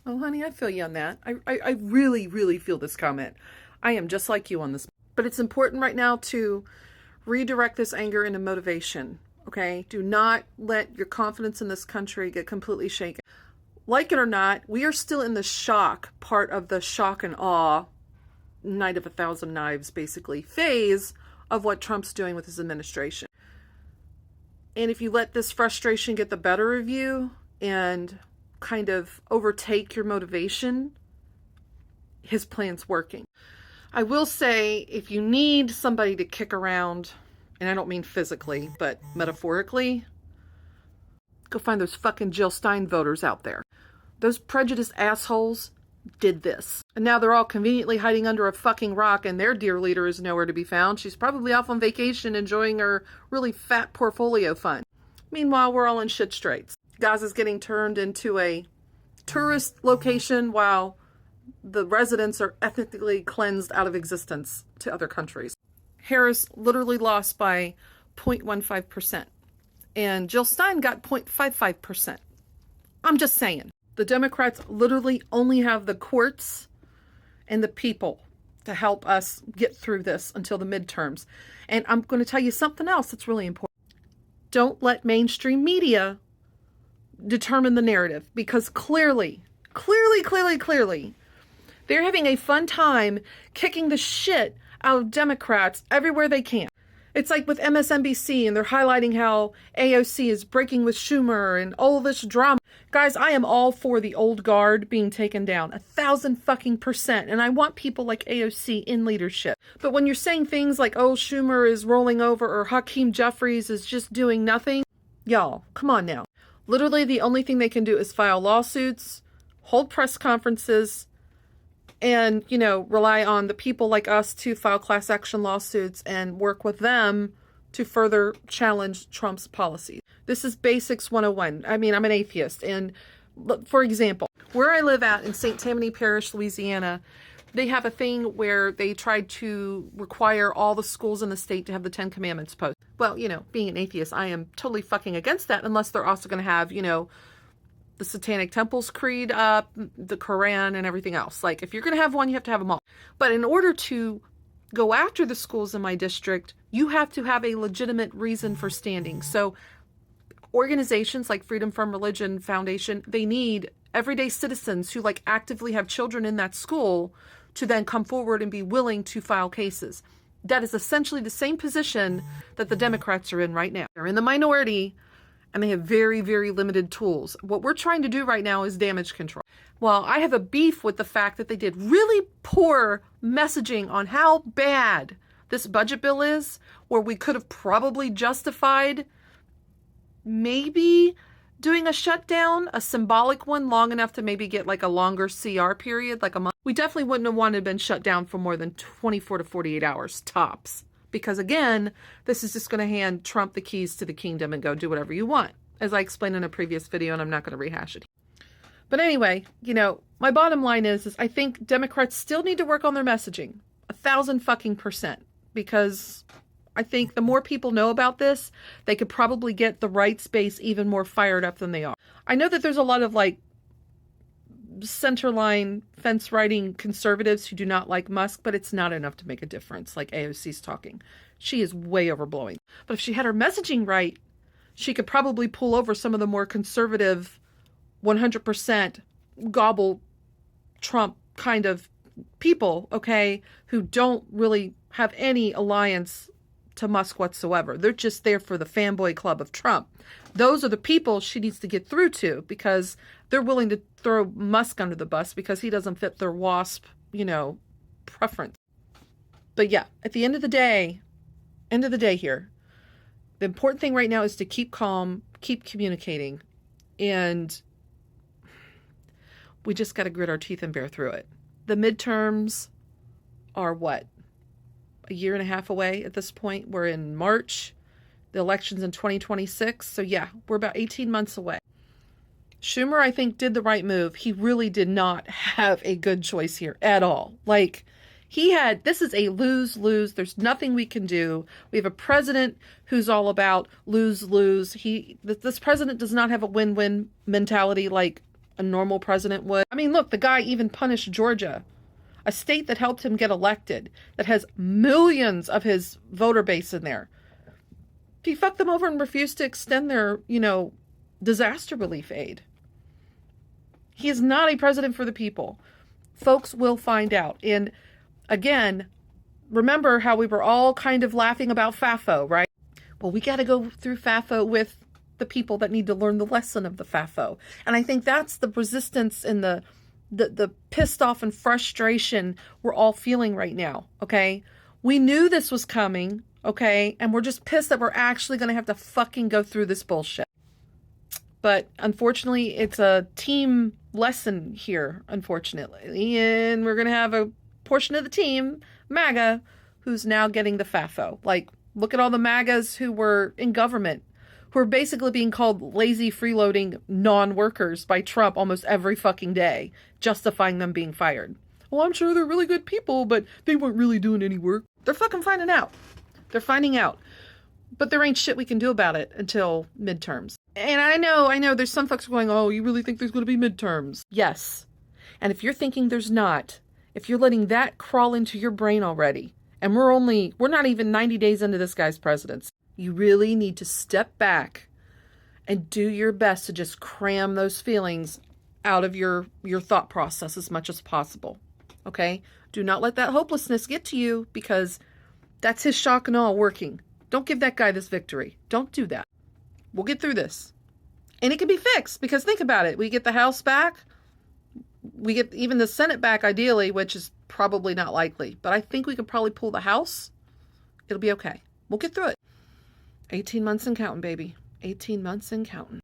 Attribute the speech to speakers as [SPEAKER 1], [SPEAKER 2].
[SPEAKER 1] Oh, honey, I feel you on that. I really, really feel this comment. I am just like you on this. But it's important right now to redirect this anger into motivation, okay? Do not let your confidence in this country get completely shaken. Like it or not, we are still in the shock part of the shock and awe, Night of a Thousand Knives, basically, phase of what Trump's doing with his administration. And if you let this frustration get the better of you and kind of overtake your motivation, his plan's working. I will say, if you need somebody to kick around, and I don't mean physically, but metaphorically, go find those fucking Jill Stein voters out there. Those prejudiced assholes did this. And now they're all conveniently hiding under a fucking rock, and their dear leader is nowhere to be found. She's probably off on vacation enjoying her really fat portfolio fund. Meanwhile, we're all in shit straits. Gaza's getting turned into a tourist location while the residents are ethnically cleansed out of existence to other countries. Harris literally lost by 0.15%, and Jill Stein got 0.55%. I'm just saying. The Democrats literally only have the courts and the people to help us get through this until the midterms. And I'm going to tell you something else that's really important. Don't let mainstream media determine the narrative, because clearly, they're having a fun time kicking the shit out of Democrats everywhere they can. It's like with MSNBC, and they're highlighting how AOC is breaking with Schumer and all this drama. Guys, I am all for the old guard being taken down 1,000%. And I want people like AOC in leadership. But when you're saying things like, oh, Schumer is rolling over, or Hakeem Jeffries is just doing nothing, y'all, come on now. Literally, the only thing they can do is file lawsuits, hold press conferences, and, rely on the people like us to file class action lawsuits and work with them to further challenge Trump's policies. This is Basics 101. I mean, I'm an atheist. And for example, where I live at in St. Tammany Parish, Louisiana, they have a thing where they tried to require all the schools in the state to have the 10 Commandments posted. Well, being an atheist, I am totally fucking against that, unless they're also going to have, the Satanic Temple's creed up, the Quran, and everything else. Like, if you're going to have one, you have to have them all. But in order to go after the schools in my district, you have to have a legitimate reason for standing. So organizations like Freedom from Religion Foundation, they need everyday citizens who actively have children in that school to then come forward and be willing to file cases. That is essentially the same position that the Democrats are in right now. They're in the minority, and they have very, very limited tools. What we're trying to do right now is damage control. Well, I have a beef with the fact that they did really poor messaging on how bad this budget bill is, where we could have probably justified maybe doing a shutdown, a symbolic one, long enough to maybe get a longer CR period, like a month. We definitely wouldn't have wanted to been shut down for more than 24 to 48 hours tops. Because again, this is just going to hand Trump the keys to the kingdom and go do whatever you want, as I explained in a previous video, and I'm not going to rehash it. But anyway, my bottom line is I think Democrats still need to work on their messaging 1,000%, because I think the more people know about this, they could probably get the rights base even more fired up than they are. I know that there's a lot of centerline fence riding conservatives who do not like Musk, but it's not enough to make a difference. Like AOC's talking, she is way overblowing. But if she had her messaging right, she could probably pull over some of the more conservative 100% gobble Trump kind of people, okay, who don't really have any alliance to Musk whatsoever. They're just there for the fanboy club of Trump. Those are the people she needs to get through to, because they're willing to throw Musk under the bus because he doesn't fit their WASP, preference. But yeah, at the end of the day here, the important thing right now is to keep calm, keep communicating, and we just got to grit our teeth and bear through it. The midterms are what? A year and a half away at this point. We're in March. The election's in 2026. So yeah, we're about 18 months away. Schumer, I think, did the right move. He really did not have a good choice here at all. This is a lose-lose. There's nothing we can do. We have a president who's all about lose-lose. This president does not have a win-win mentality like a normal president would. I mean, look, the guy even punished Georgia, a state that helped him get elected, that has millions of his voter base in there. He fucked them over and refused to extend their, disaster relief aid. He is not a president for the people. Folks will find out. And again, remember how we were all kind of laughing about FAFO, right? Well, we got to go through FAFO with the people that need to learn the lesson of the FAFO. And I think that's the resistance and the pissed off and frustration we're all feeling right now, okay? We knew this was coming, okay? And we're just pissed that we're actually going to have to fucking go through this bullshit. But unfortunately, it's a team lesson here, unfortunately. And we're going to have a portion of the team, MAGA, who's now getting the FAFO. Like, look at all the MAGAs who were in government, who are basically being called lazy, freeloading non-workers by Trump almost every fucking day, justifying them being fired. Well, I'm sure they're really good people, but they weren't really doing any work. They're fucking finding out. They're finding out. But there ain't shit we can do about it until midterms. And I know there's some folks going, oh, you really think there's going to be midterms? Yes. And if you're thinking there's not, if you're letting that crawl into your brain already, and we're not even 90 days into this guy's presidency, you really need to step back and do your best to just cram those feelings out of your thought process as much as possible. Okay? Do not let that hopelessness get to you, because that's his shock and awe working. Don't give that guy this victory. Don't do that. We'll get through this. And it can be fixed, because think about it. We get the House back. We get even the Senate back, ideally, which is probably not likely. But I think we could probably pull the House. It'll be okay. We'll get through it. 18 months and counting, baby. 18 months and counting.